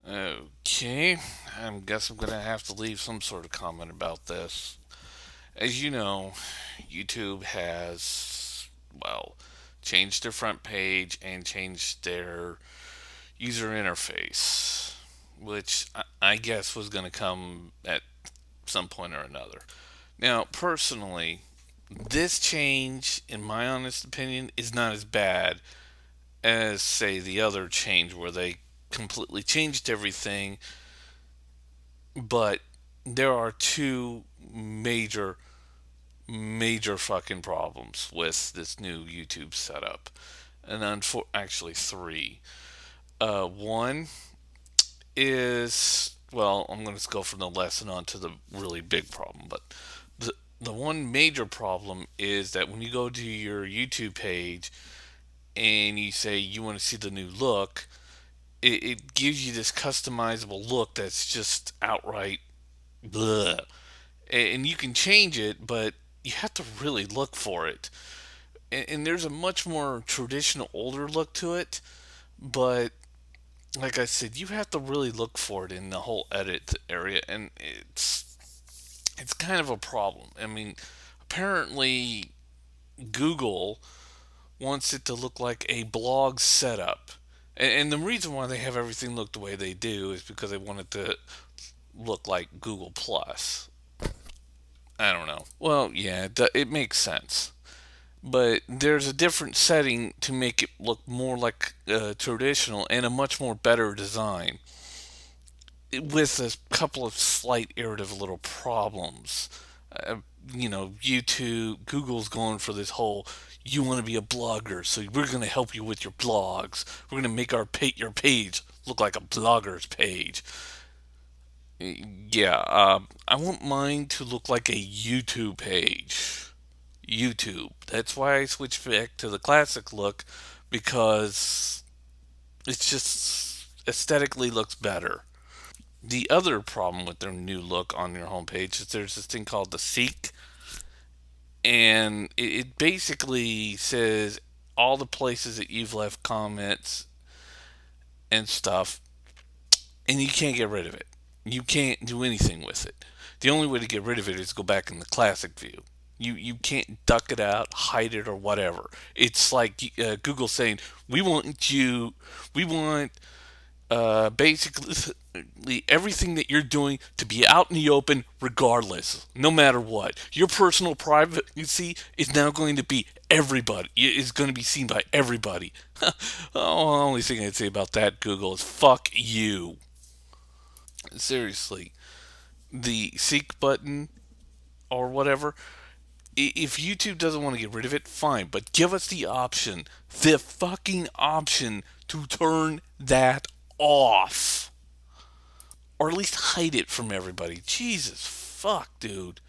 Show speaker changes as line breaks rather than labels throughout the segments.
Okay, I guess I'm gonna have to leave some sort of comment about this. As you know, YouTube has, well, changed their front page and changed their user interface, which I guess was gonna come at some point or another. Now, personally, this change, in my honest opinion, is not as bad as, say, the other change where they completely changed everything. But there are two major, major fucking problems with this new YouTube setup, and actually three. One is, well, I'm going to go from the lesson on to the really big problem, but the one major problem is that when you go to your YouTube page and you say you want to see the new look, it gives you this customizable look that's just outright bleh. And you can change it, but you have to really look for it. And there's a much more traditional, older look to it, but like I said, you have to really look for it in the whole edit area, and it's kind of a problem. I mean, apparently Google wants it to look like a blog setup. And the reason why they have everything look the way they do is because they want it to look like Google Plus. I don't know. Well, yeah, it makes sense. But there's a different setting to make it look more like traditional and a much more better design with a couple of slight iterative little problems. Uh, YouTube, Google's going for this whole you want to be a blogger, so we're going to help you with your blogs. We're going to make your page look like a blogger's page. Yeah, I want mine to look like a YouTube page. YouTube. That's why I switched back to the classic look because it's just aesthetically looks better. The other problem with their new look on their homepage is there's this thing called the Seek, and it basically says all the places that you've left comments and stuff, and you can't get rid of it. You can't do anything with it. The only way to get rid of it is go back in the classic view. You can't duck it out, hide it, or whatever. It's like Google saying, we want basically everything that you're doing to be out in the open regardless, no matter what. Your personal privacy is now going to be everybody. Is going to be seen by everybody. Oh, the only thing I'd say about that, Google, is fuck you. Seriously. The seek button or whatever, if YouTube doesn't want to get rid of it, fine, but give us the fucking option to turn that off. Or at least hide it from everybody. Jesus fuck, dude.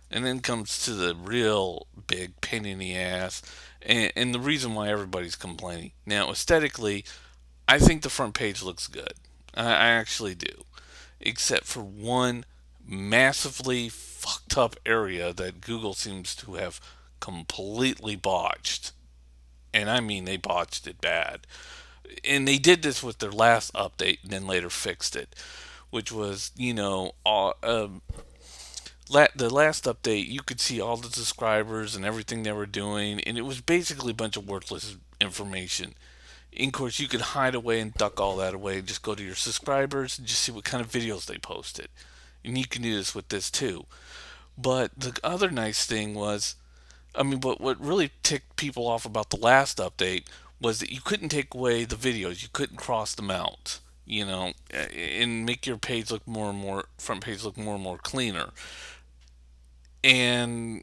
And then comes to the real big pain in the ass, and the reason why everybody's complaining. Now, aesthetically, I think the front page looks good. I actually do. Except for one massively fucked up area that Google seems to have completely botched. And I mean, they botched it bad. And they did this with their last update and then later fixed it, which was, the last update, you could see all the subscribers and everything they were doing, and it was basically a bunch of worthless information. In course, you could hide away and duck all that away and just go to your subscribers and just see what kind of videos they posted. And you can do this with this too. But the other nice thing was, I mean, what really ticked people off about the last update was that you couldn't take away the videos, you couldn't cross them out, and make your page look more and more, front page look more and more cleaner. And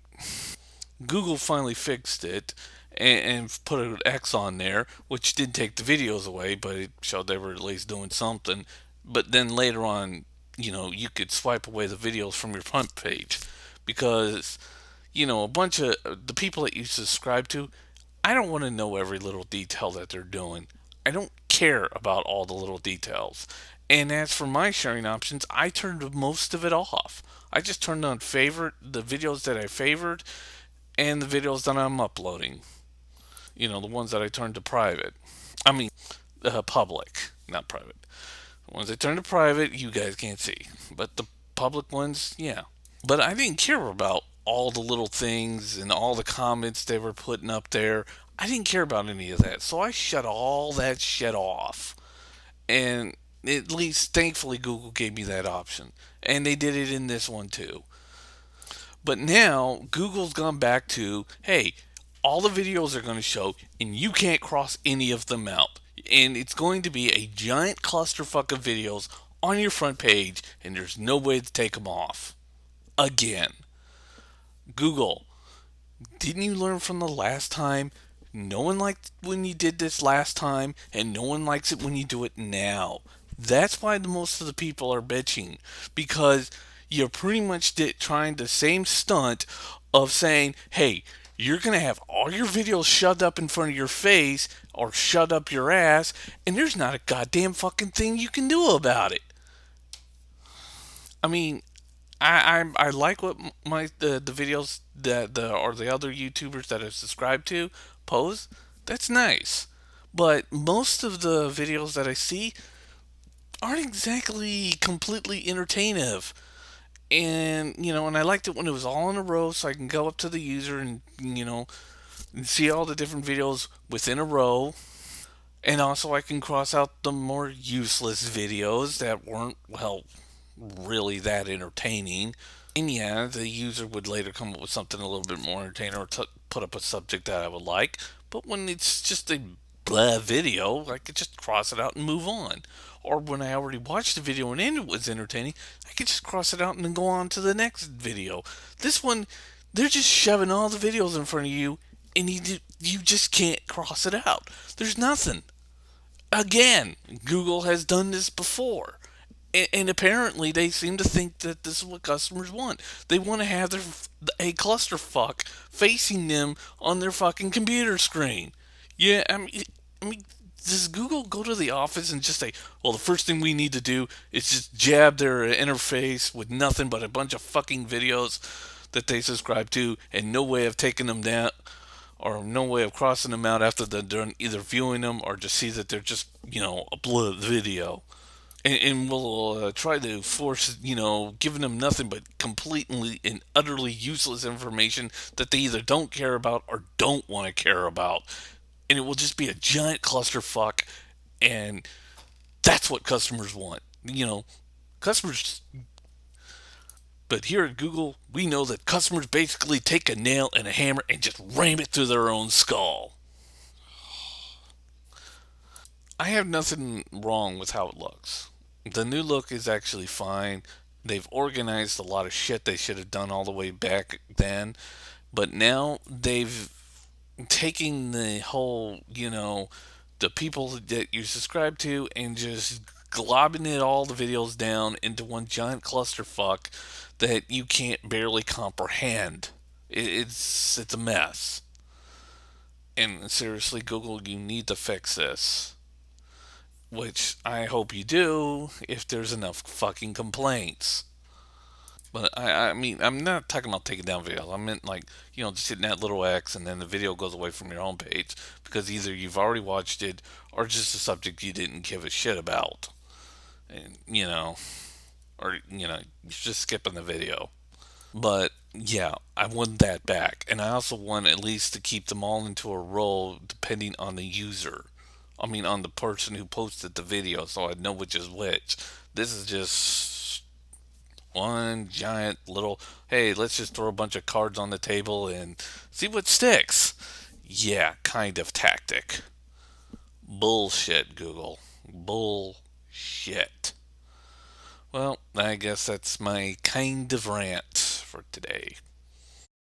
Google finally fixed it and put an X on there, which did take the videos away, but it showed they were at least doing something. But then later on, you could swipe away the videos from your front page because, a bunch of the people that you subscribe to, I don't want to know every little detail that they're doing. I don't care about all the little details. And as for my sharing options, I turned most of it off. I just turned on favorite the videos that I favored and the videos that I'm uploading. The ones that I turned to private. I mean, public, not private. Once they turn to private, you guys can't see. But the public ones, yeah. But I didn't care about all the little things and all the comments they were putting up there. I didn't care about any of that. So I shut all that shit off. And at least, thankfully, Google gave me that option. And they did it in this one too. But now Google's gone back to, hey, all the videos are going to show, and you can't cross any of them out. And it's going to be a giant clusterfuck of videos on your front page, and there's no way to take them off. Again. Google, didn't you learn from the last time? No one liked when you did this last time, and no one likes it when you do it now. That's why most of the people are bitching, because you're pretty much trying the same stunt of saying, hey, you're going to have all your videos shoved up in front of your face or shoved up your ass, and there's not a goddamn fucking thing you can do about it. I mean, I like what the videos that the other YouTubers that I subscribe to post. That's nice, but most of the videos that I see aren't exactly completely entertainative. And and I liked it when it was all in a row, so I can go up to the user and and see all the different videos within a row. And also, I can cross out the more useless videos that weren't, well, really that entertaining. And yeah, the user would later come up with something a little bit more entertaining or put up a subject that I would like. But when it's just a blah video, I could just cross it out and move on. Or when I already watched the video and it was entertaining, I could just cross it out and then go on to the next video. This one, they're just shoving all the videos in front of you, and you just can't cross it out. There's nothing. Again, Google has done this before. And apparently, they seem to think that this is what customers want. They want to have a clusterfuck facing them on their fucking computer screen. Yeah, I mean, does Google go to the office and just say, "Well, the first thing we need to do is just jab their interface with nothing but a bunch of fucking videos that they subscribe to, and no way of taking them down, or no way of crossing them out after they're done either viewing them or just see that they're just a blood video." And will try to force, giving them nothing but completely and utterly useless information that they either don't care about or don't want to care about. And it will just be a giant clusterfuck, and that's what customers want. Customers. But here at Google, we know that customers basically take a nail and a hammer and just ram it through their own skull. I have nothing wrong with how it looks. The new look is actually fine. They've organized a lot of shit they should have done all the way back then, but now they've taken the whole, the people that you subscribe to and just globbing it all the videos down into one giant clusterfuck that you can't barely comprehend. It's a mess. And seriously, Google, you need to fix this. Which I hope you do if there's enough fucking complaints. But I mean, I'm not talking about taking down videos. I meant like, just hitting that little X and then the video goes away from your home page because either you've already watched it or just a subject you didn't give a shit about. And, or, you're just skipping the video. But yeah, I want that back. And I also want at least to keep them all into a row depending on the user. I mean, on the person who posted the video, so I know which is which. This is just one giant little, hey, let's just throw a bunch of cards on the table and see what sticks. Yeah, kind of tactic. Bullshit, Google. Bullshit. Well, I guess that's my kind of rant for today.